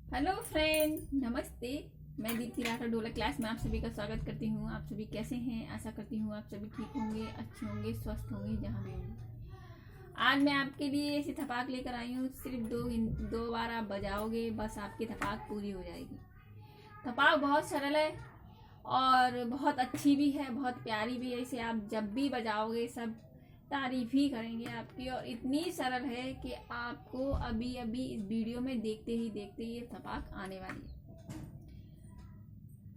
Hello friend, नमस्ते। मैं दीप्ति राठौर ढोलक क्लास में आप सभी का स्वागत करती हूँ। आप सभी कैसे हैं? आशा करती हूँ आप सभी ठीक होंगे, अच्छे होंगे, स्वस्थ होंगे जहाँ भी होंगे। आज मैं आपके लिए ऐसी थपाक लेकर आई हूँ। सिर्फ दो बार आप बजाओगे, बस आपकी थपाक पूरी हो जाएगी। थपाक बहुत सरल है और बहुत अच्छी भी है, बहुत प्यारी भी है। इसे आप जब भी बजाओगे सब तारीफ ही करेंगे आपकी, और इतनी सरल है कि आपको अभी अभी इस वीडियो में देखते ही ये थपाक आने वाली है।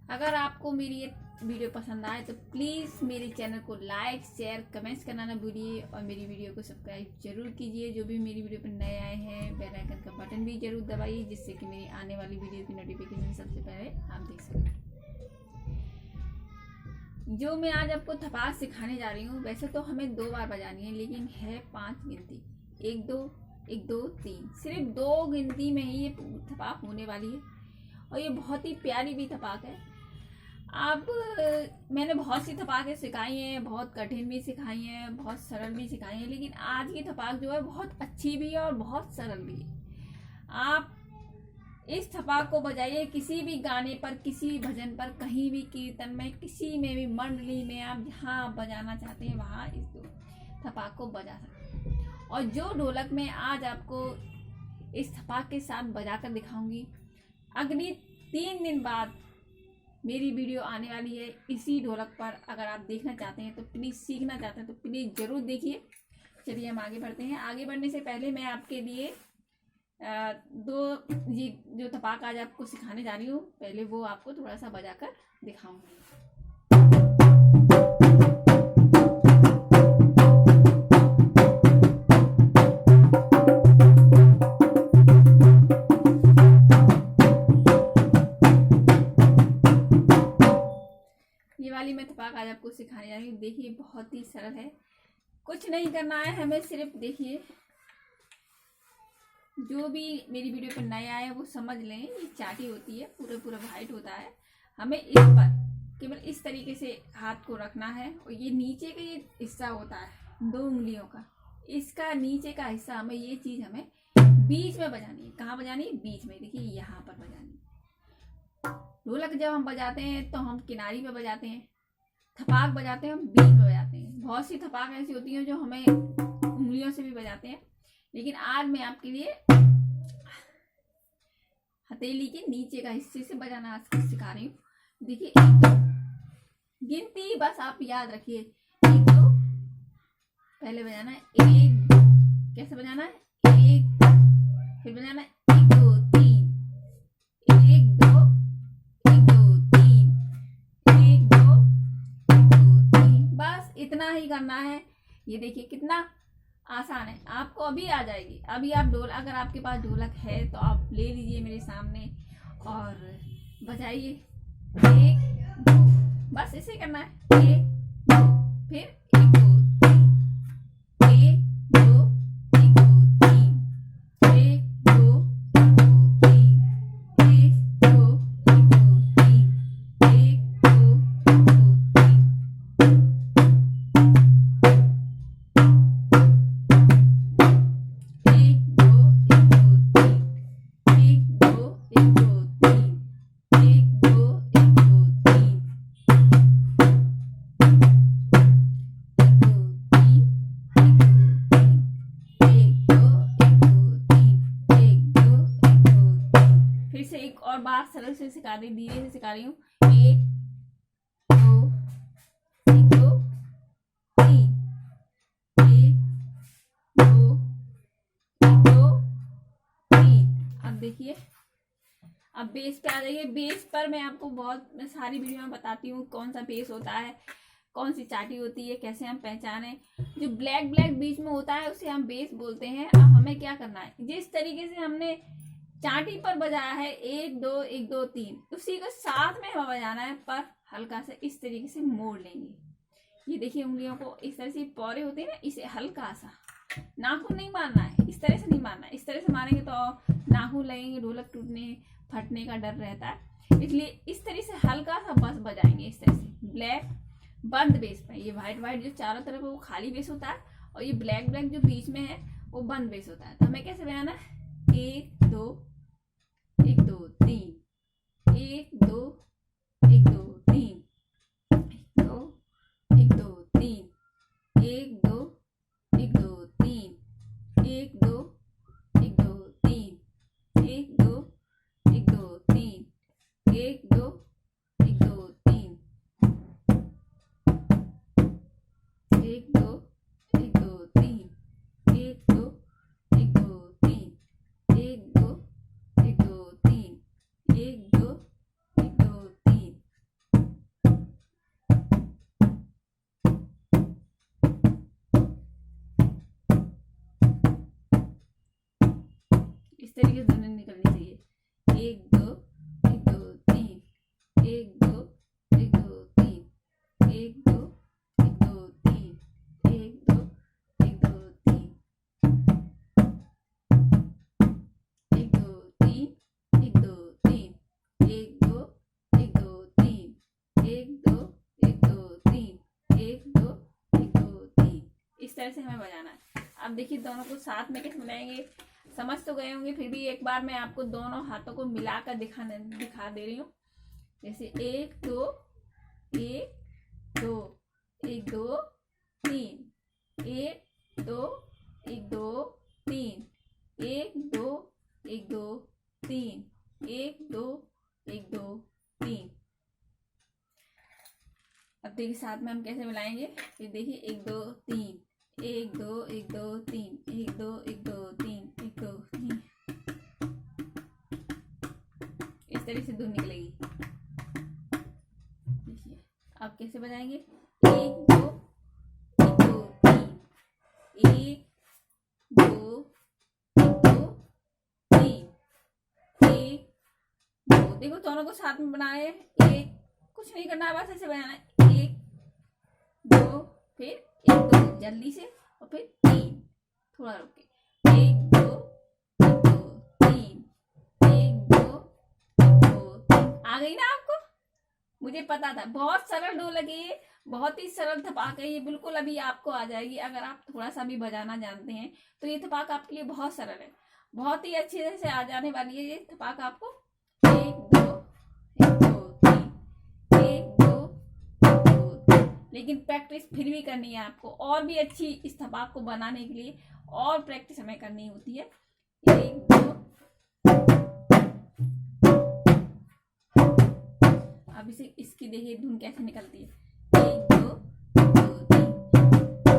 अगर आपको मेरी ये वीडियो पसंद आए तो प्लीज़ मेरे चैनल को लाइक, शेयर, कमेंट्स करना ना भूलिए, और मेरी वीडियो को सब्सक्राइब जरूर कीजिए। जो भी मेरी वीडियो पर नए आए हैं, बेल आइकन का बटन भी जरूर दबाइए, जिससे कि मेरी आने वाली वीडियो की नोटिफिकेशन सबसे पहले आप देख सकें। जो मैं आज आपको थपाक सिखाने जा रही हूँ, वैसे तो हमें 2 बार बजानी है, लेकिन है 5 गिनती। 1 2 1 2 3, सिर्फ 2 गिनती में ही ये थपाक होने वाली है, और ये बहुत ही प्यारी भी थपाक है। अब मैंने बहुत सी थपाकें सिखाई हैं, बहुत कठिन भी सिखाई हैं, बहुत सरल भी सिखाई हैं, लेकिन आज की थपाक जो है बहुत अच्छी भी है और बहुत सरल भी है। आप इस थपाक को बजाइए किसी भी गाने पर, किसी भजन पर, कहीं भी कीर्तन में, किसी में भी मंडली में, आप जहाँ आप बजाना चाहते हैं वहाँ इस थपाक को बजा सकते हैं। और जो ढोलक में आज आपको इस थपाक के साथ बजाकर दिखाऊंगी, अगली 3 दिन बाद मेरी वीडियो आने वाली है इसी ढोलक पर। अगर आप देखना चाहते हैं तो प्लीज़, सीखना चाहते हैं तो प्लीज़ ज़रूर देखिए। चलिए हम आगे बढ़ते हैं। आगे बढ़ने से पहले मैं आपके लिए ये जो थपाक आज आपको सिखाने जा रही हूँ, पहले वो आपको थोड़ा सा बजाकर दिखाऊंगी। ये वाली मैं थपाक आज आपको सिखाने जा रही हूँ। देखिए बहुत ही सरल है, कुछ नहीं करना है हमें, सिर्फ देखिए, जो भी मेरी वीडियो पर नए आए वो समझ लें, ये चाटी होती है, पूरा वाइट होता है। हमें इस पर केवल इस तरीके से हाथ को रखना है, और ये नीचे का ये हिस्सा होता है 2 उंगलियों का, इसका नीचे का हिस्सा हमें, ये चीज़ हमें बीच में बजानी है। कहाँ बजानी है? बीच में। देखिए यहाँ पर बजानी है। ढोलक जब हम बजाते हैं तो हम किनारी पे बजाते हैं, थपाक बजाते हैं हम बीच में बजाते हैं। बहुत सी थपाक ऐसी होती हैं जो हमें उंगलियों से भी बजाते हैं, लेकिन आज मैं आपके लिए हथेली के नीचे का हिस्से से बजाना सिखा रही हूँ। देखिए 1 2 गिनती बस आप याद रखिए। 1 2 पहले बजाना है, 1 2, कैसे बजाना है? 1 फिर बजाना है 1 2 3, 1 2 1 2 3, 1 2 1 2 3, बस इतना ही करना है। ये देखिए कितना आसान है, आपको अभी आ जाएगी। अभी आप अगर आपके पास ढोलक है तो आप ले लीजिए मेरे सामने और बजाइए। 1 2, बस इसे करना है। 1 2 फिर 1 2 3, 1 2 1 2 3, 1 2 1 2 3, 1 2 1 2 3, 1 2 1 2 3। फिर से एक और बार सरल से सिखा रही, धीरे से सिखा रही हूँ। 1 2 1 2 3, 1 2 1 2 3। अब देखिए, अब बेस पे आ जाइए। बेस पर मैं आपको मैं सारी वीडियो में बताती हूँ कौन सा बेस होता है, कौन सी चाटी होती है, कैसे हम पहचाने। जो ब्लैक बीच में होता है उसे हम बेस बोलते हैं। अब हमें क्या करना है, जिस तरीके से हमने चाटी पर बजाया है 1 2 1 2 3, उसी को साथ में हमें बजाना है, पर हल्का से इस तरीके से मोड़ लेंगे। ये देखिए उंगलियों को इस तरह से पौरे होते हैं ना, इसे हल्का सा, नाखून नहीं मारना है, इस तरह से नहीं मारना है। इस तरह से मारेंगे तो नाखून लगेंगे, ढोलक टूटने फटने का डर रहता है, इसलिए इस तरह से हल्का सा बस बजाएंगे इस तरह से। ब्लैक बंद बेस पे, ये व्हाइट जो चारों तरफ है वो खाली बेस होता है, और ये ब्लैक जो बीच में है वो बंद बेस होता है। तो हमें कैसे बजाना है? 1 2 एक दो तीन, एक दो, एक दो तीन, एक दो, एक दो तीन, एक दो, एक दो तीन, एक दो, एक दो तीन, एक दो, एक दो तीन, एक दो, एक दो तीन, एक दो, एक दो तीन, एक दो, एक दो तीन, एक दो, एक दो तीन, एक दो, एक दो तीन। इस तरीके से धुन निकलनी चाहिए। एक दो, एक दो तीन, एक दो, एक दो तीन, एक दो, एक दो तीन, एक दो, एक दो तीन, एक दो तीन, एक दो तीन, एक दो, एक दो तीन, एक दो, एक दो तीन, एक दो, एक दो तीन। इस तरह से हमें बजाना है। अब देखिए दोनों को साथ में कैसे मिलाएंगे, समझ तो गए होंगे, फिर भी एक बार मैं आपको दोनों हाथों को मिलाकर दिखा दे रही हूँ। जैसे एक दो, एक दो, एक दो तीन, एक दो, एक दो तीन, एक दो, एक दो तीन, एक दो, एक दो तीन। अब देखिए साथ में हम कैसे मिलाएंगे। ये देखिए एक दो तीन, एक दो, एक दो तीन, एक दो, एक दो तीन, एक दो तीन। इस तरह से धुन निकलेगी। देखिए अब कैसे बजाएंगे। एक दो, एक दो तीन, एक दो, एक दो तीन, एक दो। देखो दोनों को साथ में बनाए। एक, कुछ नहीं करना है, बस ऐसे बजाना है। एक दो, फिर एक दो जल्दी से, और फिर तीन, थोड़ा रुक के। एक दो, एक दो तीन, एक दो, एक दो तीन। आ गई ना आपको? मुझे पता था, बहुत सरल ढोलक है ये, बहुत ही सरल थपाक है ये, बिल्कुल अभी आपको आ जाएगी। अगर आप थोड़ा सा भी बजाना जानते हैं तो ये थपाक आपके लिए बहुत सरल है, बहुत ही अच्छी तरह से आ जाने वाली है ये थपाक आपको। एक दो, एक दो तीन, एक दो, एक दो तीन। लेकिन प्रैक्टिस फिर भी करनी है आपको, और भी अच्छी इस थपाक को बनाने के लिए और प्रैक्टिस हमें करनी होती है। एक दो। अब इसे इसकी देखिए धुन कैसे निकलती है। एक दो, दो तीन, एक दो,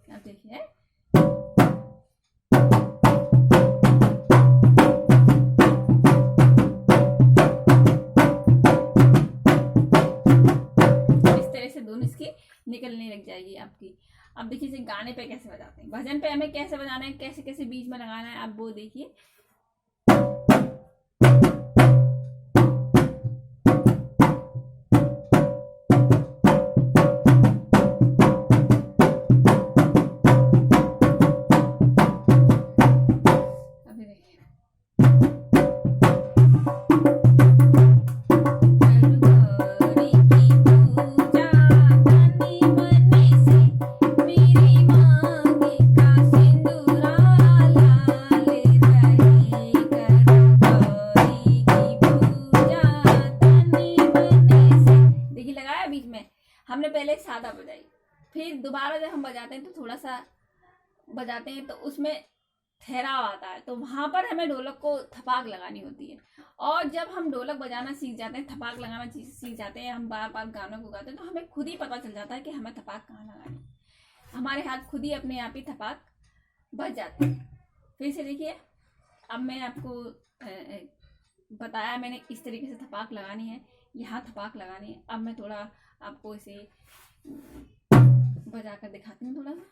अब देखिए इस तरह से धुन इसकी निकलने लग जाएगी आपकी। अब देखिए इसे गाने पे कैसे बजाते हैं, भजन पे हमें कैसे बजाना है, कैसे कैसे बीच में लगाना है, आप वो देखिए। अभी देखिए हमने पहले सादा बजाई, फिर दोबारा जब हम बजाते हैं तो थोड़ा सा बजाते हैं तो उसमें ठहराव आता है, तो वहां पर हमें ढोलक को थपाक लगानी होती है। और जब हम ढोलक बजाना सीख जाते हैं, थपाक लगाना सीख जाते हैं, हम बार बार गानों को गाते हैं, तो हमें खुद ही पता चल जाता है कि हमें थपाक कहाँ लगानी है। हमारे हाथ खुद ही अपने आप ही थपाक बज जाते हैं। फिर से देखिए, अब मैं आपको बताया मैंने इस तरीके से थपाक लगानी है, यहाँ थपाक लगानी है। अब मैं थोड़ा आपको इसे बजा कर दिखाती हूँ थोड़ा सा।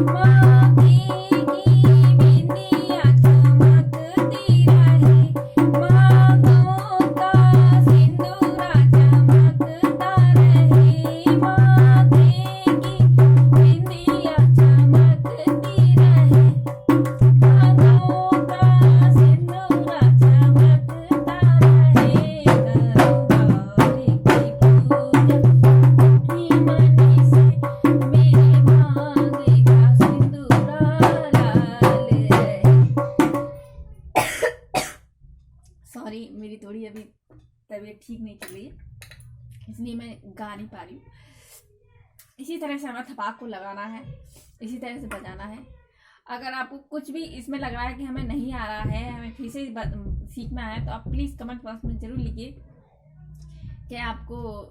माँ तबीयत ठीक नहीं चल रही है, इसलिए मैं गा नहीं पा रही हूँ। इसी तरह से हमें थपाक को लगाना है, इसी तरह से बजाना है। अगर आपको कुछ भी इसमें लग रहा है कि हमें नहीं आ रहा है, हमें फिर से सीखना है, तो आप प्लीज़ कमेंट बॉक्स में ज़रूर लिखिए कि आपको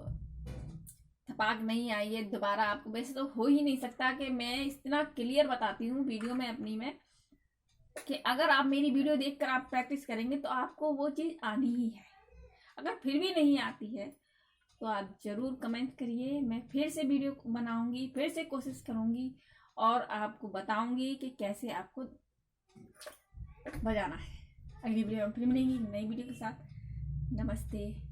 थपाक नहीं आई है दोबारा। आपको वैसे तो हो ही नहीं सकता कि मैं इतना क्लियर बताती हूँ वीडियो में अपनी में कि अगर आप मेरी वीडियो देखकर आप प्रैक्टिस करेंगे तो आपको वो चीज़ आनी ही है। अगर फिर भी नहीं आती है तो आप ज़रूर कमेंट करिए, मैं फिर से वीडियो बनाऊंगी, फिर से कोशिश करूंगी और आपको बताऊंगी कि कैसे आपको बजाना है। अगली वीडियो में फिर मिलेंगी नई वीडियो के साथ। नमस्ते।